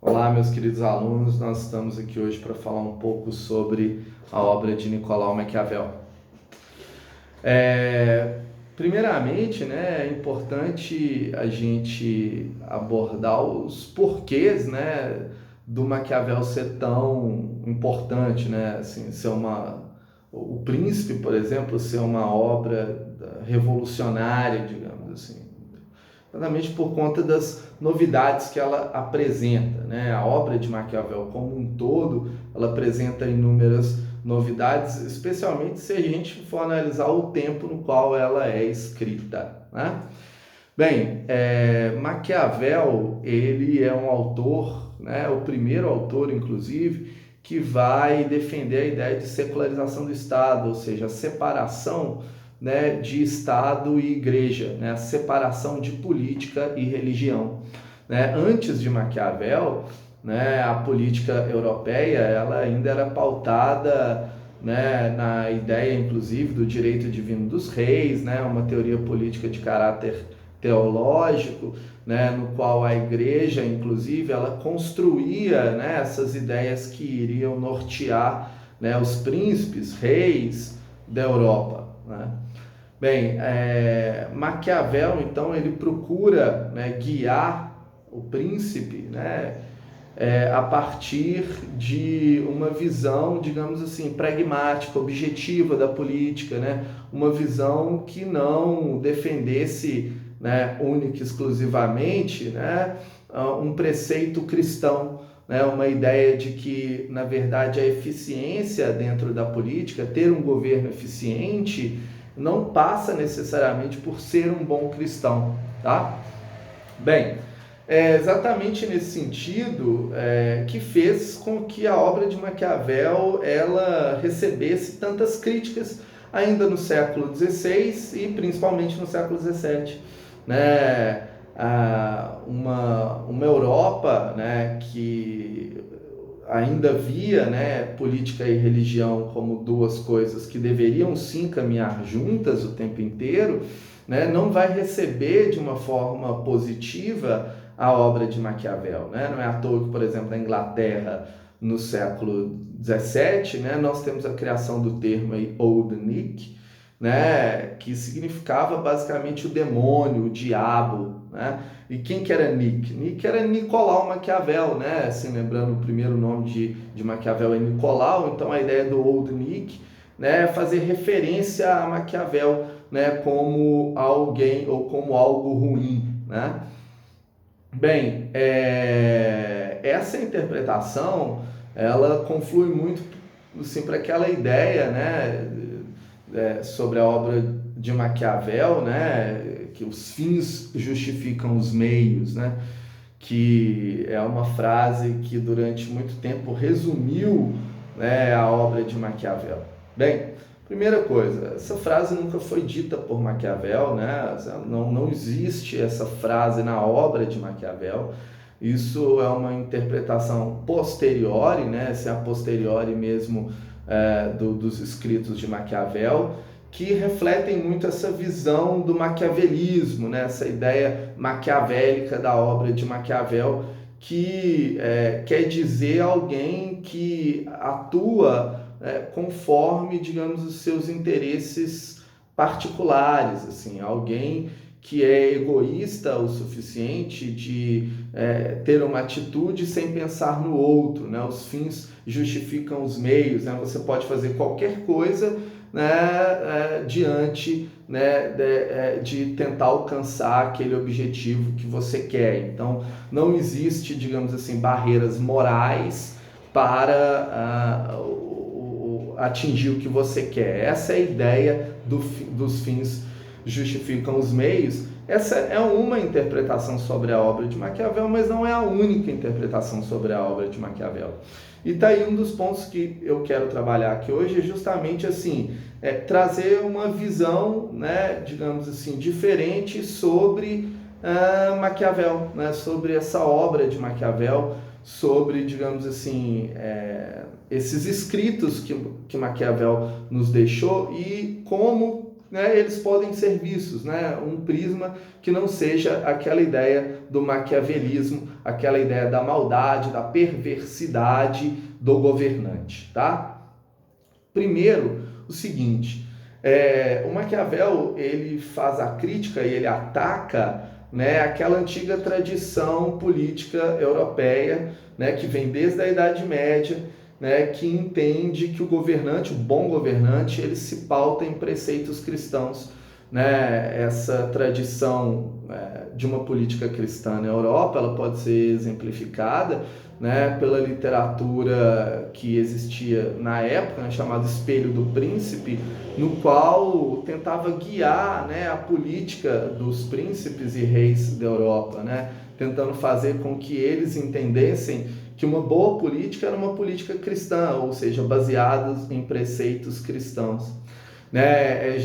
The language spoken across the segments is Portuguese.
Olá, meus queridos alunos, nós estamos aqui hoje para falar um pouco sobre a obra de Nicolau Maquiavel. Primeiramente, é importante a gente abordar os porquês, do Maquiavel ser tão importante, assim, ser o Príncipe, por exemplo, ser uma obra revolucionária, digamos assim. Exatamente por conta das novidades que ela apresenta, A obra de Maquiavel como um todo, ela apresenta inúmeras novidades, especialmente se a gente for analisar o tempo no qual ela é escrita, Bem, Maquiavel, ele é um autor, o primeiro autor, inclusive, que vai defender a ideia de secularização do Estado, ou seja, a separação de Estado e Igreja, a separação de política e religião. Antes de Maquiavel, a política europeia ela ainda era pautada na ideia, inclusive, do direito divino dos reis, uma teoria política de caráter teológico, no qual a igreja, inclusive, ela construía essas ideias que iriam nortear os príncipes, reis da Europa. Bem, Maquiavel, então, ele procura guiar o príncipe a partir de uma visão, digamos assim, pragmática, objetiva da política, uma visão que não defendesse única e exclusivamente um preceito cristão, uma ideia de que, na verdade, a eficiência dentro da política, ter um governo eficiente, não passa necessariamente por ser um bom cristão, tá? Bem, é exatamente nesse sentido que fez com que a obra de Maquiavel ela recebesse tantas críticas ainda no século XVI e principalmente no século XVII. Uma Europa que ainda via política e religião como duas coisas que deveriam sim caminhar juntas o tempo inteiro, não vai receber de uma forma positiva a obra de Maquiavel. Não é à toa que, por exemplo, na Inglaterra, no século XVII, nós temos a criação do termo aí, Old Nick, que significava basicamente o demônio, o diabo. E quem que era Nick? Nick era Nicolau Maquiavel, assim, lembrando o primeiro nome de Maquiavel é Nicolau, então a ideia do Old Nick é fazer referência a Maquiavel como alguém ou como algo ruim. Bem, essa interpretação ela conflui muito assim, para aquela ideia sobre a obra de Maquiavel, que os fins justificam os meios, que é uma frase que durante muito tempo resumiu a obra de Maquiavel. Bem, primeira coisa, essa frase nunca foi dita por Maquiavel, não existe essa frase na obra de Maquiavel. Isso é uma interpretação posteriori, se é a posteriori mesmo dos escritos de Maquiavel, que refletem muito essa visão do maquiavelismo, essa ideia maquiavélica da obra de Maquiavel, que quer dizer alguém que atua conforme, digamos, os seus interesses particulares, assim, alguém que é egoísta o suficiente de ter uma atitude sem pensar no outro, Os fins justificam os meios, Você pode fazer qualquer coisa diante de tentar alcançar aquele objetivo que você quer. Então, não existe, digamos assim, barreiras morais para atingir o que você quer. Essa é a ideia dos fins justificam os meios. Essa é uma interpretação sobre a obra de Maquiavel, mas não é a única interpretação sobre a obra de Maquiavel. E tá aí um dos pontos que eu quero trabalhar aqui hoje, é justamente assim, trazer uma visão, digamos assim, diferente sobre Maquiavel, sobre essa obra de Maquiavel, sobre, digamos assim, esses escritos que Maquiavel nos deixou e como né, eles podem ser vistos, né, um prisma que não seja aquela ideia do maquiavelismo, aquela ideia da maldade, da perversidade do governante, tá? Primeiro, o seguinte, o Maquiavel, ele faz a crítica e ele ataca, né, aquela antiga tradição política europeia, né, que vem desde a Idade Média, né, que entende que o governante, o bom governante, ele se pauta em preceitos cristãos, né? Essa tradição de uma política cristã na Europa, ela pode ser exemplificada, né, pela literatura que existia na época, né, chamada Espelho do Príncipe, no qual tentava guiar, né, a política dos príncipes e reis da Europa, né, tentando fazer com que eles entendessem que uma boa política era uma política cristã, ou seja, baseados em preceitos cristãos. Né?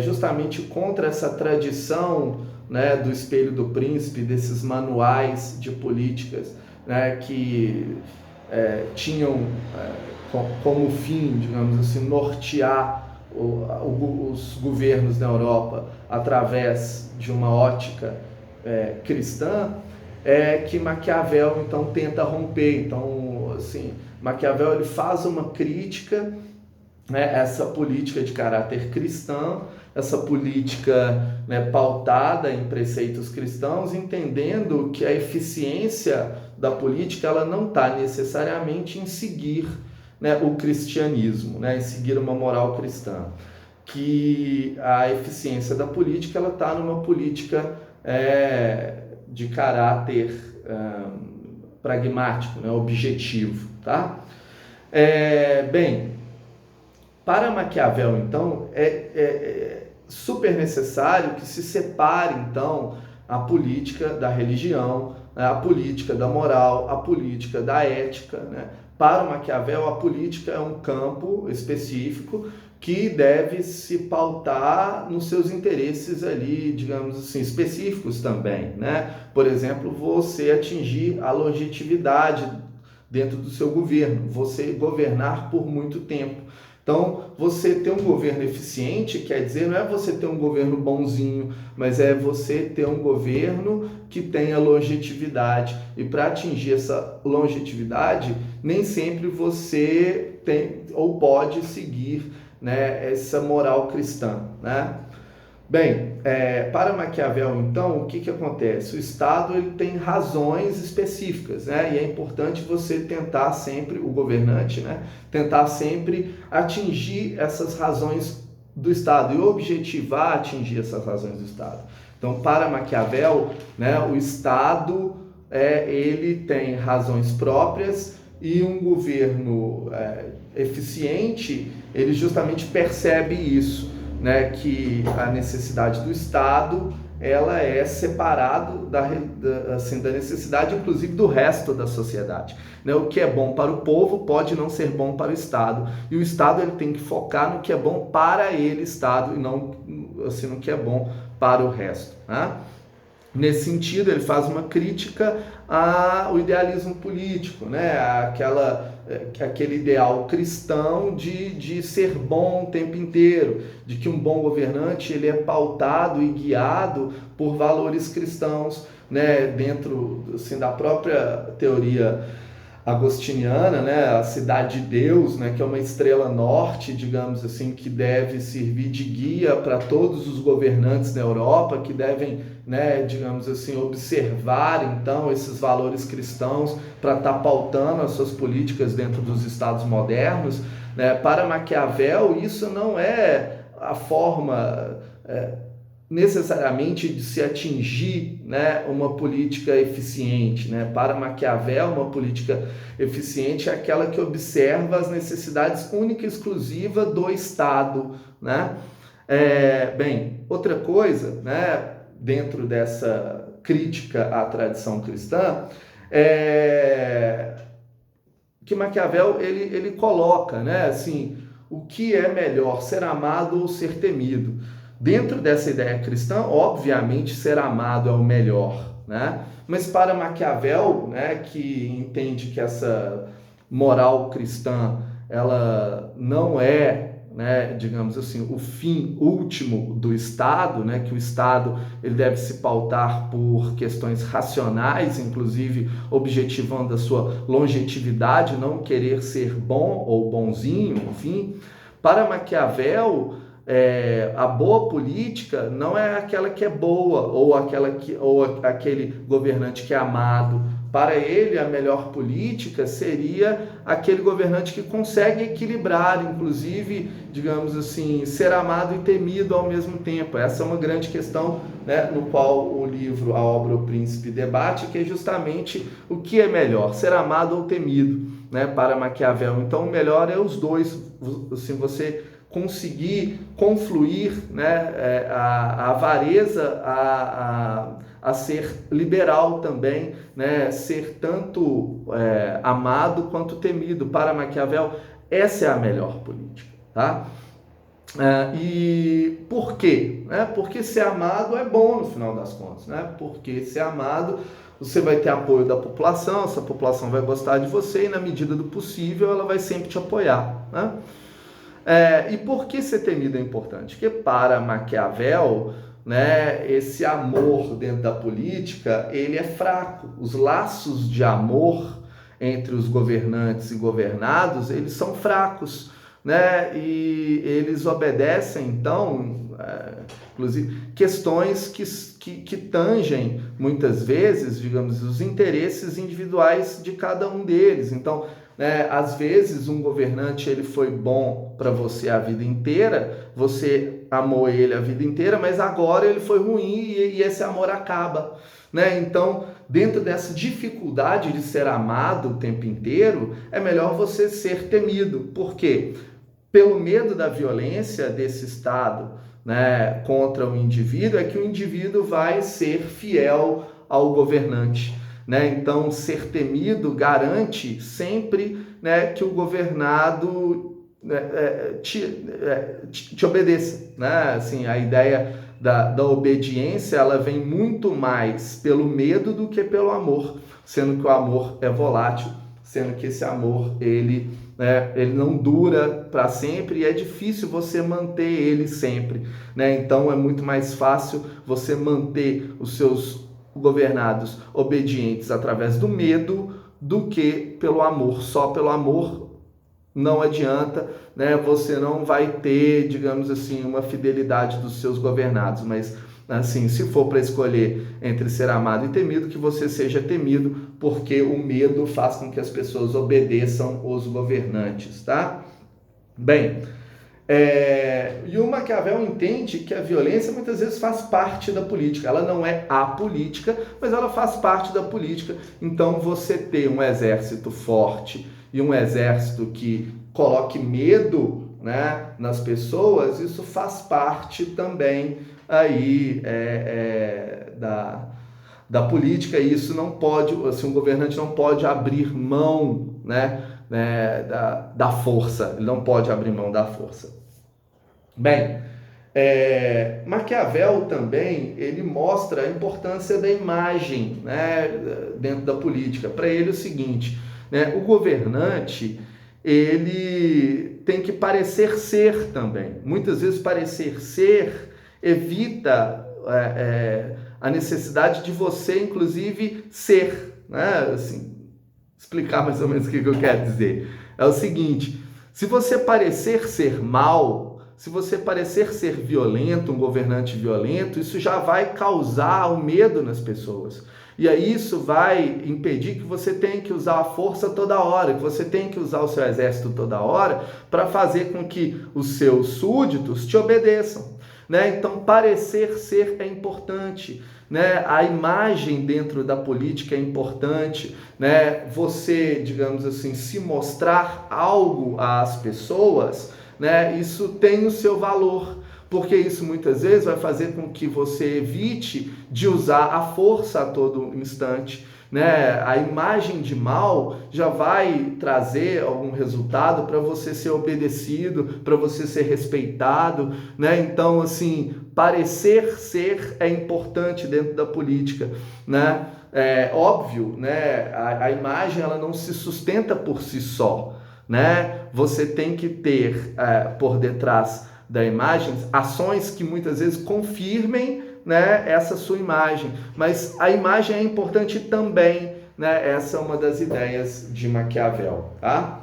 Justamente contra essa tradição, né, do Espelho do Príncipe, desses manuais de políticas, né, que tinham como fim, digamos assim, nortear os governos na Europa através de uma ótica cristã, que Maquiavel então tenta romper. Então, assim, Maquiavel ele faz uma crítica, né, essa política de caráter cristão, essa política, né, pautada em preceitos cristãos, entendendo que a eficiência da política ela não está necessariamente em seguir, né, o cristianismo, né, em seguir uma moral cristã, que a eficiência da política ela está numa política de caráter pragmático, né, objetivo, tá? Bem, para Maquiavel, então, é super necessário que se separe, então, a política da religião, né, a política da moral, a política da ética, né? Para Maquiavel, a política é um campo específico que deve se pautar nos seus interesses ali, digamos assim, específicos também, né? Por exemplo, você atingir a longevidade dentro do seu governo, você governar por muito tempo. Então, você ter um governo eficiente, quer dizer, não é você ter um governo bonzinho, mas é você ter um governo que tenha longevidade. E para atingir essa longevidade, nem sempre você tem ou pode seguir, né, essa moral cristã, né? Bem, para Maquiavel, então, o que acontece? O Estado ele tem razões específicas, né? E é importante você tentar sempre, o governante, né? Tentar sempre atingir essas razões do Estado e objetivar atingir essas razões do Estado. Então, para Maquiavel, né, o Estado ele tem razões próprias e um governo eficiente, ele justamente percebe isso, né, que a necessidade do Estado ela é separado da necessidade, inclusive, do resto da sociedade. Né? O que é bom para o povo pode não ser bom para o Estado. E o Estado ele tem que focar no que é bom para ele, Estado, e não assim, no que é bom para o resto. Né? Nesse sentido, ele faz uma crítica ao idealismo político, né? Aquele ideal cristão de ser bom o tempo inteiro, de que um bom governante ele é pautado e guiado por valores cristãos, né? Dentro assim, da própria teoria agostiniana, né, a cidade de Deus, né, que é uma estrela norte, digamos assim, que deve servir de guia para todos os governantes da Europa, que devem, né, digamos assim, observar então esses valores cristãos para estar pautando as suas políticas dentro dos estados modernos, né? Para Maquiavel, isso não é a forma necessariamente de se atingir, né, uma política eficiente, né? Para Maquiavel, uma política eficiente é aquela que observa as necessidades única e exclusiva do Estado, né? Bem, outra coisa, né, dentro dessa crítica à tradição cristã, que Maquiavel ele coloca, né, assim, o que é melhor, ser amado ou ser temido. Dentro dessa ideia cristã, obviamente, ser amado é o melhor, né? Mas para Maquiavel, né, que entende que essa moral cristã ela não é, né, digamos assim, o fim último do Estado, né, que o Estado ele deve se pautar por questões racionais, inclusive objetivando a sua longevidade, não querer ser bom ou bonzinho, enfim. Para Maquiavel, a boa política não é aquela que é boa ou aquele governante que é amado. Para ele, a melhor política seria aquele governante que consegue equilibrar, inclusive, digamos assim, ser amado e temido ao mesmo tempo. Essa é uma grande questão, né, no qual o livro, a obra O Príncipe debate, que é justamente o que é melhor, ser amado ou temido, né, para Maquiavel. Então, o melhor é os dois, assim, você conseguir confluir, né, a avareza a ser liberal também, né, ser tanto amado quanto temido. Para Maquiavel, essa é a melhor política, tá? E por quê? Porque ser amado é bom no final das contas, né? Porque ser amado, você vai ter apoio da população, essa população vai gostar de você e na medida do possível ela vai sempre te apoiar, né? E por que ser temido é importante? Porque para Maquiavel, né, esse amor dentro da política, ele é fraco. Os laços de amor entre os governantes e governados, eles são fracos, né? E eles obedecem, então, inclusive, questões que tangem, muitas vezes, digamos, os interesses individuais de cada um deles. Então, às vezes um governante ele foi bom para você a vida inteira, você amou ele a vida inteira, mas agora ele foi ruim e esse amor acaba, né? Então, dentro dessa dificuldade de ser amado o tempo inteiro, é melhor você ser temido. Por quê? Pelo medo da violência desse Estado, né, contra o indivíduo, é que o indivíduo vai ser fiel ao governante. Né? Então, ser temido garante sempre, né, que o governado te obedeça. Né? Assim, a ideia da obediência ela vem muito mais pelo medo do que pelo amor, sendo que o amor é volátil, sendo que esse amor ele não dura para sempre e é difícil você manter ele sempre. Né? Então, é muito mais fácil você manter os seus governados obedientes através do medo do que pelo amor. Só pelo amor não adianta, né? Você não vai ter, digamos assim, uma fidelidade dos seus governados, mas assim, se for para escolher entre ser amado e temido, que você seja temido, porque o medo faz com que as pessoas obedeçam os governantes, tá? Bem, e o Maquiavel entende que a violência muitas vezes faz parte da política. Ela não é a política, mas ela faz parte da política. Então, você ter um exército forte e um exército que coloque medo, né, nas pessoas, isso faz parte também aí da política. E isso não pode, assim, um governante não pode abrir mão, né, da força. Ele não pode abrir mão da força. Bem, Maquiavel também ele mostra a importância da imagem, né, dentro da política. Para ele é o seguinte, né, o governante ele tem que parecer ser também. Muitas vezes parecer ser evita a necessidade de você, inclusive, ser. Né? Assim, explicar mais ou menos o que eu quero dizer. É o seguinte, se você parecer ser mal, se você parecer ser violento, um governante violento, isso já vai causar o medo nas pessoas. E aí isso vai impedir que você tenha que usar a força toda hora, que você tenha que usar o seu exército toda hora para fazer com que os seus súditos te obedeçam. Né? Então, parecer ser é importante. Né? A imagem dentro da política é importante. Né? Você, digamos assim, se mostrar algo às pessoas, né? Isso tem o seu valor, porque isso muitas vezes vai fazer com que você evite de usar a força a todo instante. Né? A imagem de mal já vai trazer algum resultado para você ser obedecido, para você ser respeitado. Né? Então, assim, parecer ser é importante dentro da política. Né? É óbvio, né? A imagem ela não se sustenta por si só. né? Você tem que ter por detrás da imagem ações que muitas vezes confirmem, né, essa sua imagem, mas a imagem é importante também, né? Essa é uma das ideias de Maquiavel, tá?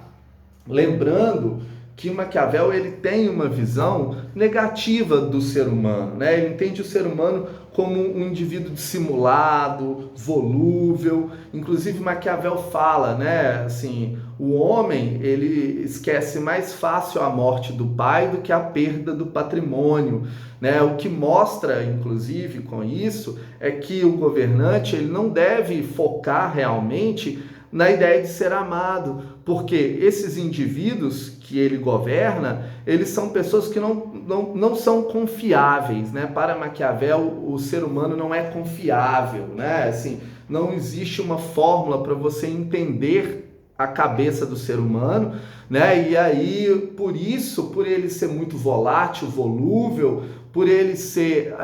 Lembrando que Maquiavel ele tem uma visão negativa do ser humano, né? Ele entende o ser humano como um indivíduo dissimulado, volúvel. Inclusive Maquiavel fala, né? Assim, o homem ele esquece mais fácil a morte do pai do que a perda do patrimônio, né? O que mostra, inclusive, com isso, é que o governante ele não deve focar realmente na ideia de ser amado, porque esses indivíduos que ele governa, eles são pessoas que não são confiáveis, né? Para Maquiavel, o ser humano não é confiável, né? Assim, não existe uma fórmula para você entender a cabeça do ser humano, né? E aí, por isso, por ele ser muito volátil, volúvel, por ele ser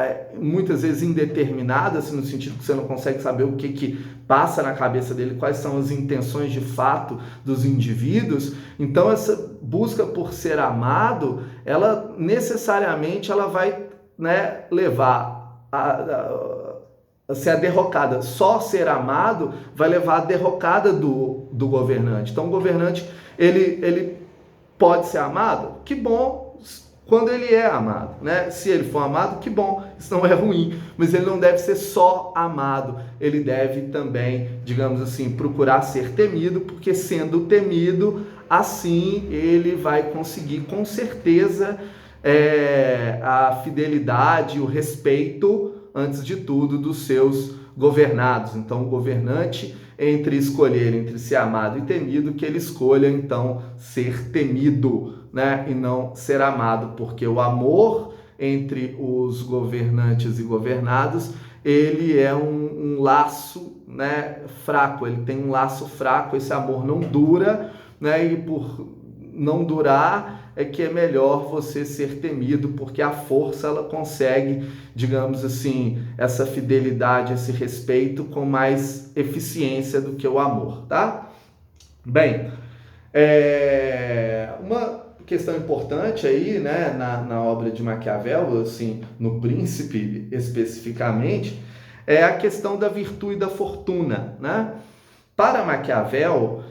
muitas vezes indeterminado, assim, no sentido que você não consegue saber o que passa na cabeça dele, quais são as intenções de fato dos indivíduos. Então essa busca por ser amado, ela necessariamente ela vai, né, levar a ser a derrocada. Só ser amado vai levar a derrocada do governante. Então o governante ele pode ser amado? Que bom, quando ele é amado, né? Se ele for amado, que bom, isso não é ruim, mas ele não deve ser só amado, ele deve também, digamos assim, procurar ser temido, porque sendo temido, assim ele vai conseguir com certeza a fidelidade, o respeito, antes de tudo, dos seus governados. Então o governante, entre escolher entre ser amado e temido, que ele escolha então ser temido, né, e não ser amado, porque o amor entre os governantes e governados, ele é um laço, né, fraco, ele tem um laço fraco, esse amor não dura, né, e por não durar é que é melhor você ser temido, porque a força ela consegue, digamos assim, essa fidelidade, esse respeito com mais eficiência do que o amor, tá? Bem, uma questão importante aí, né, na obra de Maquiavel, assim, no Príncipe especificamente, é a questão da virtude e da fortuna, né? Para Maquiavel,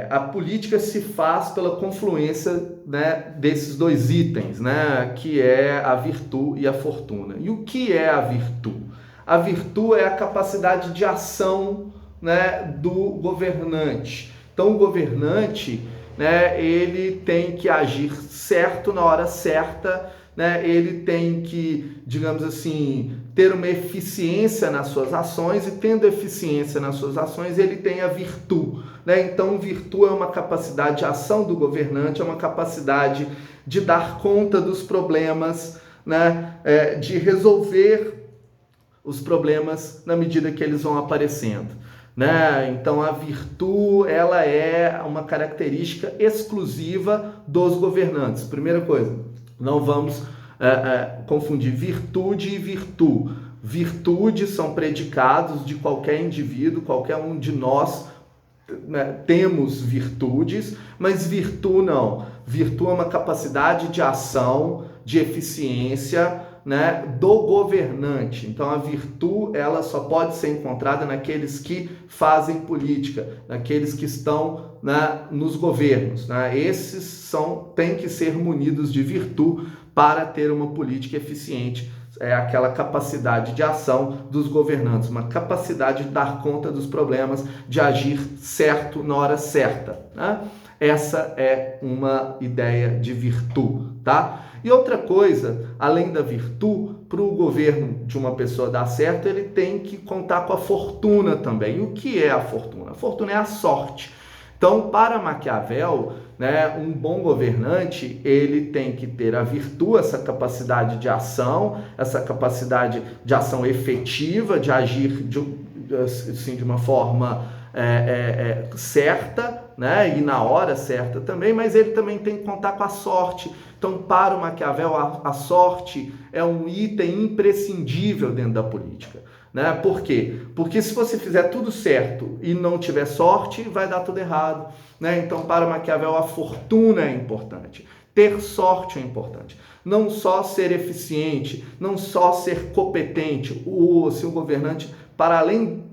a política se faz pela confluência, né, desses dois itens, né, que é a virtude e a fortuna. E o que é a virtude? A virtude é a capacidade de ação, né, do governante. Então, o governante, né, ele tem que agir certo na hora certa, né, ele tem que, digamos assim, ter uma eficiência nas suas ações, e tendo eficiência nas suas ações, ele tem a virtude, né? Então, virtude é uma capacidade de ação do governante, é uma capacidade de dar conta dos problemas, né? De resolver os problemas na medida que eles vão aparecendo, né? Então a virtude ela é uma característica exclusiva dos governantes. Primeira coisa, não vamos confundir virtude e virtude. Virtude são predicados de qualquer indivíduo, qualquer um de nós, né, temos virtudes, mas virtude não. Virtude é uma capacidade de ação, de eficiência, né, do governante. Então a virtude ela só pode ser encontrada naqueles que fazem política, naqueles que estão, né, nos governos, né? Esses têm que ser munidos de virtude para ter uma política eficiente. É aquela capacidade de ação dos governantes, uma capacidade de dar conta dos problemas, de agir certo na hora certa, né? Essa é uma ideia de virtude, tá? E outra coisa, além da virtude, para o governo de uma pessoa dar certo, ele tem que contar com a fortuna também. E o que é a fortuna? A fortuna é a sorte. Então, para Maquiavel, né, um bom governante, ele tem que ter a virtude, essa capacidade de ação, essa capacidade de ação efetiva, de agir de uma forma certa, né, e na hora certa também, mas ele também tem que contar com a sorte. Então, para o Maquiavel, a sorte é um item imprescindível dentro da política, né? Por quê? Porque se você fizer tudo certo e não tiver sorte, vai dar tudo errado, né? Então, para Maquiavel, a fortuna é importante. Ter sorte é importante. Não só ser eficiente, não só ser competente. Se o governante, para além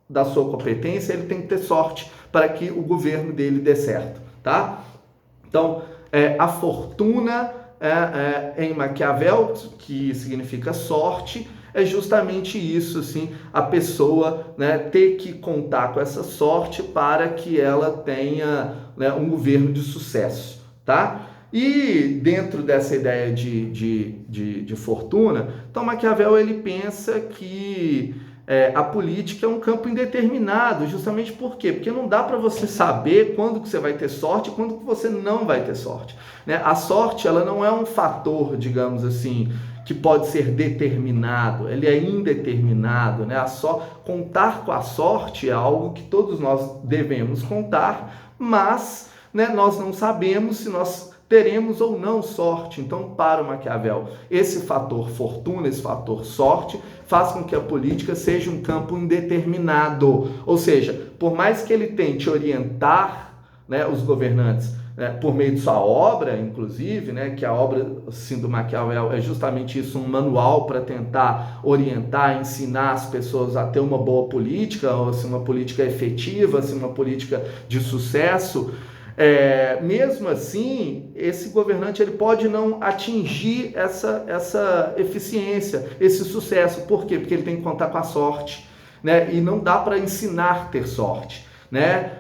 da sua competência, ele tem que ter sorte para que o governo dele dê certo, tá? Então, a fortuna em Maquiavel, que significa sorte, é justamente isso, assim, a pessoa, né, ter que contar com essa sorte para que ela tenha, né, um governo de sucesso, tá? E dentro dessa ideia de fortuna, então Maquiavel ele pensa que a política é um campo indeterminado, justamente por quê? Porque não dá para você saber quando que você vai ter sorte e quando que você não vai ter sorte, né? A sorte, ela não é um fator, digamos assim, que pode ser determinado, ele é indeterminado, né? Contar com a sorte é algo que todos nós devemos contar, mas, né, nós não sabemos se nós teremos ou não sorte. Então, para o Maquiavel, esse fator fortuna, esse fator sorte, faz com que a política seja um campo indeterminado. Ou seja, por mais que ele tente orientar, né, os governantes, né, por meio de sua obra, inclusive, né, que a obra assim, do Maquiavel é justamente isso, um manual para tentar orientar, ensinar as pessoas a ter uma boa política, ou assim, uma política efetiva, assim, uma política de sucesso. Mesmo assim, esse governante ele pode não atingir essa eficiência, esse sucesso. Por quê? Porque ele tem que contar com a sorte, né? E não dá para ensinar a ter sorte, né?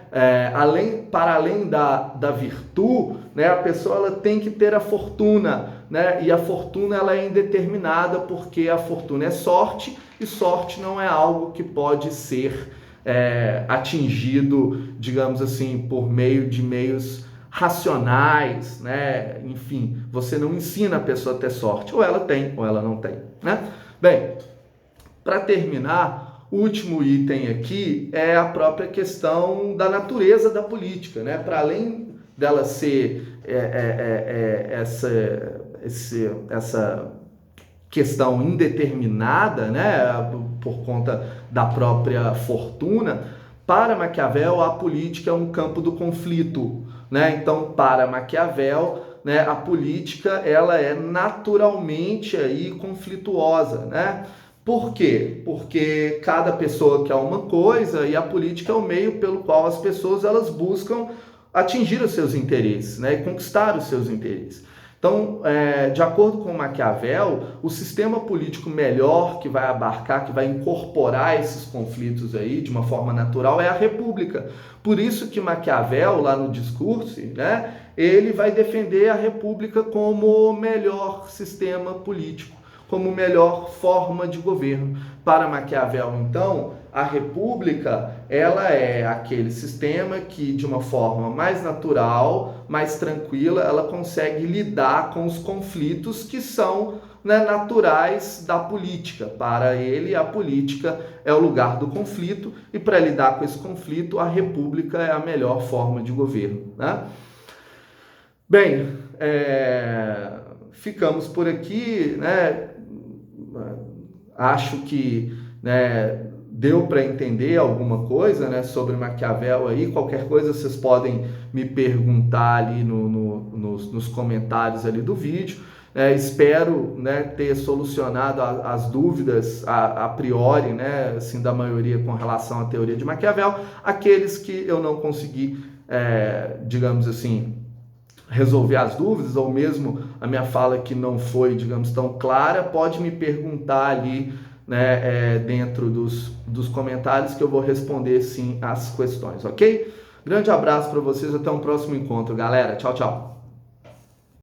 Para além da virtude, né, a pessoa ela tem que ter a fortuna, né? E a fortuna ela é indeterminada porque a fortuna é sorte e sorte não é algo que pode ser atingido, digamos assim, por meio de meios racionais, né? Enfim, você não ensina a pessoa a ter sorte, ou ela tem, ou ela não tem, né? Bem, para terminar, o último item aqui é a própria questão da natureza da política, né? Para além dela ser essa questão indeterminada, né, por conta da própria fortuna, para Maquiavel a política é um campo do conflito, né? Então, para Maquiavel, né, a política ela é naturalmente aí conflituosa, né? Por quê? Porque cada pessoa quer uma coisa e a política é o meio pelo qual as pessoas elas buscam atingir os seus interesses, né, e conquistar os seus interesses. Então, de acordo com Maquiavel, o sistema político melhor que vai abarcar, que vai incorporar esses conflitos aí de uma forma natural é a república. Por isso que Maquiavel, lá no Discurso, né, ele vai defender a república como o melhor sistema político, como melhor forma de governo. Para Maquiavel, então, a república ela é aquele sistema que, de uma forma mais natural, mais tranquila, ela consegue lidar com os conflitos que são, né, naturais da política. Para ele, a política é o lugar do conflito e, para lidar com esse conflito, a república é a melhor forma de governo, né? Bem, ficamos por aqui, né? Acho que, né, deu para entender alguma coisa, né, sobre Maquiavel aí. Qualquer coisa vocês podem me perguntar ali nos comentários ali do vídeo. Espero, né, ter solucionado as dúvidas a priori, né, assim, da maioria com relação à teoria de Maquiavel. Aqueles que eu não consegui, digamos assim, resolver as dúvidas, ou mesmo a minha fala que não foi, digamos, tão clara, pode me perguntar ali, né, dentro dos comentários, que eu vou responder sim as questões, ok? Grande abraço para vocês, até um próximo encontro, galera. Tchau, tchau.